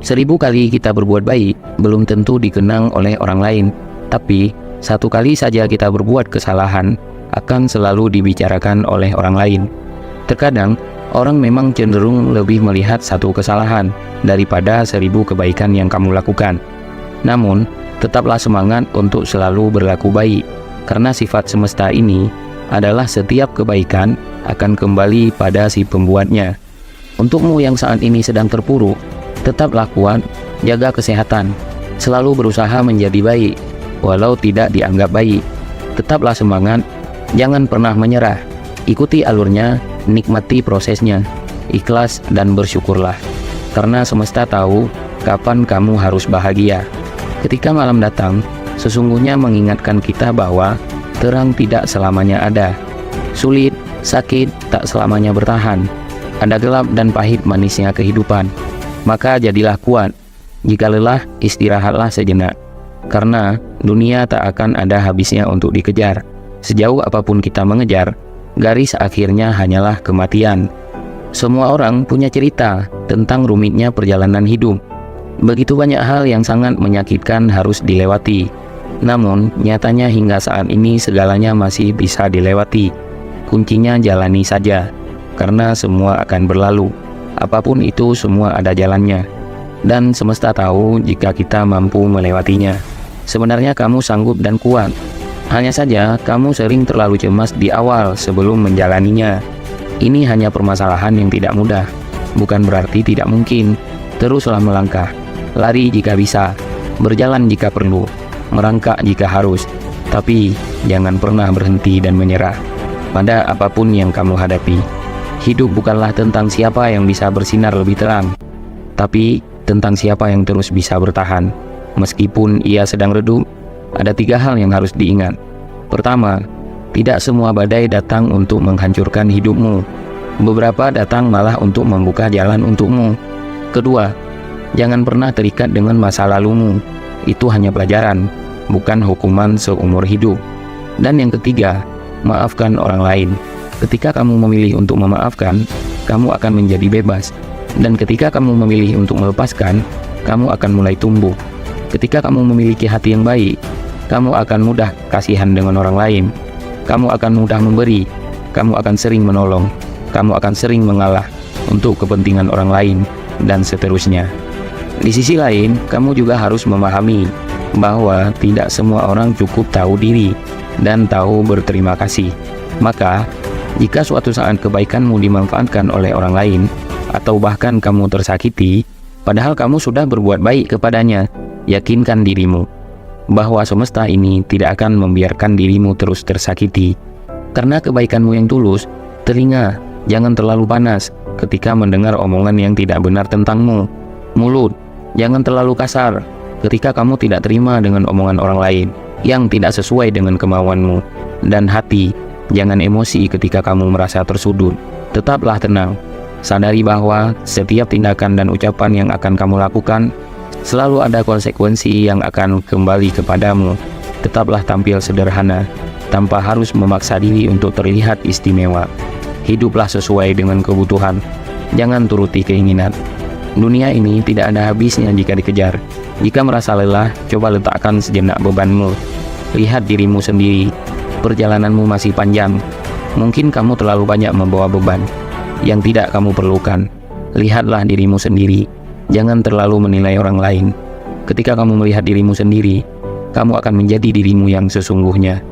1000 kali kita berbuat baik belum tentu dikenang oleh orang lain, tapi 1 kali saja kita berbuat kesalahan akan selalu dibicarakan oleh orang lain. Terkadang orang memang cenderung lebih melihat 1 kesalahan daripada 1000 kebaikan yang kamu lakukan. Namun, tetaplah semangat untuk selalu berlaku baik, karena sifat semesta ini adalah setiap kebaikan akan kembali pada si pembuatnya. Untukmu yang saat ini sedang terpuruk, tetaplah kuat, jaga kesehatan, selalu berusaha menjadi baik, walau tidak dianggap baik. Tetaplah semangat, jangan pernah menyerah. Ikuti alurnya, nikmati prosesnya, ikhlas dan bersyukurlah. Karena semesta tahu kapan kamu harus bahagia. Ketika malam datang, sesungguhnya mengingatkan kita bahwa terang tidak selamanya ada. Sulit, sakit tak selamanya bertahan. Ada gelap dan pahit manisnya kehidupan. Maka jadilah kuat. Jika lelah, istirahatlah sejenak. Karena dunia tak akan ada habisnya untuk dikejar. Sejauh apapun kita mengejar, garis akhirnya hanyalah kematian. Semua orang punya cerita tentang rumitnya perjalanan hidup. Begitu banyak hal yang sangat menyakitkan harus dilewati. Namun, nyatanya hingga saat ini segalanya masih bisa dilewati. Kuncinya jalani saja, karena semua akan berlalu. Apapun itu, semua ada jalannya. Dan semesta tahu jika kita mampu melewatinya. Sebenarnya kamu sanggup dan kuat. Hanya saja, kamu sering terlalu cemas di awal sebelum menjalaninya. Ini hanya permasalahan yang tidak mudah. Bukan berarti tidak mungkin. Teruslah melangkah. Lari jika bisa. Berjalan jika perlu. Merangkak jika harus. Tapi, jangan pernah berhenti dan menyerah pada apapun yang kamu hadapi. Hidup bukanlah tentang siapa yang bisa bersinar lebih terang, tapi tentang siapa yang terus bisa bertahan. Meskipun ia sedang redup, ada 3 hal yang harus diingat. Pertama, tidak semua badai datang untuk menghancurkan hidupmu. Beberapa datang malah untuk membuka jalan untukmu. Kedua, jangan pernah terikat dengan masa lalumu. Itu hanya pelajaran, bukan hukuman seumur hidup. Dan yang ketiga, maafkan orang lain. Ketika kamu memilih untuk memaafkan, kamu akan menjadi bebas. Dan ketika kamu memilih untuk melepaskan, kamu akan mulai tumbuh. Ketika kamu memiliki hati yang baik, kamu akan mudah kasihan dengan orang lain. Kamu akan mudah memberi. Kamu akan sering menolong. Kamu akan sering mengalah untuk kepentingan orang lain, dan seterusnya. Di sisi lain, kamu juga harus memahami bahwa tidak semua orang cukup tahu diri dan tahu berterima kasih. Maka, jika suatu saat kebaikanmu dimanfaatkan oleh orang lain, atau bahkan kamu tersakiti, padahal kamu sudah berbuat baik kepadanya, yakinkan dirimu bahwa semesta ini tidak akan membiarkan dirimu terus tersakiti. Karena kebaikanmu yang tulus, telinga jangan terlalu panas ketika mendengar omongan yang tidak benar tentangmu. Mulut jangan terlalu kasar ketika kamu tidak terima dengan omongan orang lain yang tidak sesuai dengan kemauanmu. Dan hati, jangan emosi ketika kamu merasa tersudut. Tetaplah tenang. Sadari bahwa setiap tindakan dan ucapan yang akan kamu lakukan selalu ada konsekuensi yang akan kembali kepadamu. Tetaplah tampil sederhana, tanpa harus memaksa diri untuk terlihat istimewa. Hiduplah sesuai dengan kebutuhan. Jangan turuti keinginan. Dunia ini tidak ada habisnya jika dikejar. Jika merasa lelah, coba letakkan sejenak bebanmu. Lihat dirimu sendiri. Perjalananmu masih panjang. Mungkin kamu terlalu banyak membawa beban yang tidak kamu perlukan. Lihatlah dirimu sendiri. Jangan terlalu menilai orang lain. Ketika kamu melihat dirimu sendiri, kamu akan menjadi dirimu yang sesungguhnya.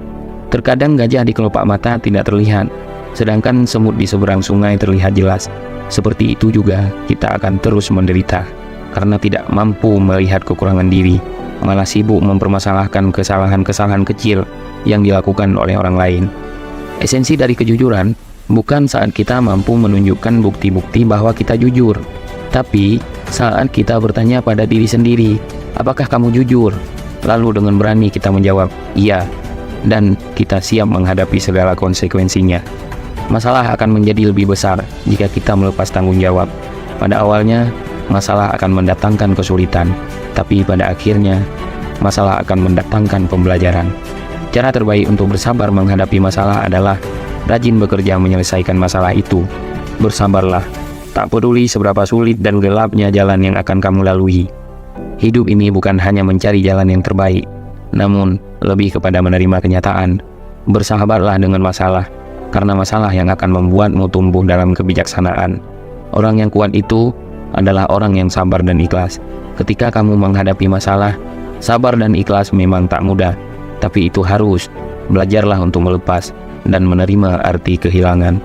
Terkadang gajah di kelopak mata tidak terlihat, sedangkan semut di seberang sungai terlihat jelas. Seperti itu juga kita akan terus menderita karena tidak mampu melihat kekurangan diri, malah sibuk mempermasalahkan kesalahan-kesalahan kecil yang dilakukan oleh orang lain. Esensi dari kejujuran bukan saat kita mampu menunjukkan bukti-bukti bahwa kita jujur, tapi saat kita bertanya pada diri sendiri, apakah kamu jujur? Lalu dengan berani kita menjawab, iya, dan kita siap menghadapi segala konsekuensinya. Masalah akan menjadi lebih besar jika kita melepas tanggung jawab. Pada awalnya, masalah akan mendatangkan kesulitan, tapi pada akhirnya, masalah akan mendatangkan pembelajaran. Cara terbaik untuk bersabar menghadapi masalah adalah rajin bekerja menyelesaikan masalah itu. Bersabarlah, Tak peduli seberapa sulit dan gelapnya jalan yang akan kamu lalui. Hidup ini bukan hanya mencari jalan yang terbaik, namun lebih kepada menerima kenyataan. Bersahabatlah dengan masalah, karena masalah yang akan membuatmu tumbuh dalam kebijaksanaan. Orang yang kuat itu adalah orang yang sabar dan ikhlas. Ketika kamu menghadapi masalah, sabar dan ikhlas memang tak mudah, tapi itu harus. Belajarlah untuk melepas dan menerima arti kehilangan.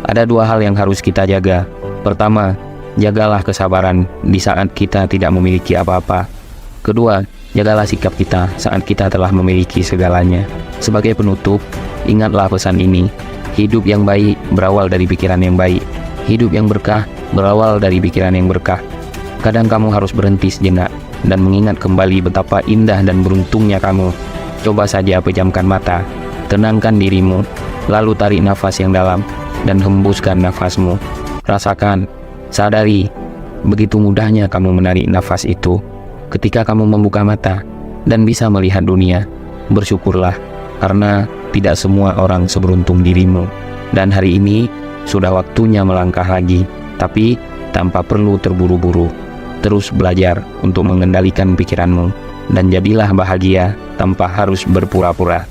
Ada dua hal yang harus kita jaga. Pertama, jagalah kesabaran di saat kita tidak memiliki apa-apa. Kedua, jagalah sikap kita saat kita telah memiliki segalanya. Sebagai penutup, ingatlah pesan ini. Hidup yang baik berawal dari pikiran yang baik. Hidup yang berkah berawal dari pikiran yang berkah. Kadang kamu harus berhenti sejenak dan mengingat kembali betapa indah dan beruntungnya kamu. Coba saja pejamkan mata, tenangkan dirimu, lalu tarik nafas yang dalam dan hembuskan nafasmu. Rasakan, sadari, begitu mudahnya kamu menarik nafas itu. Ketika kamu membuka mata dan bisa melihat dunia, bersyukurlah, karena tidak semua orang seberuntung dirimu. Dan hari ini sudah waktunya melangkah lagi, tapi tanpa perlu terburu-buru. Terus belajar untuk mengendalikan pikiranmu, dan jadilah bahagia tanpa harus berpura-pura.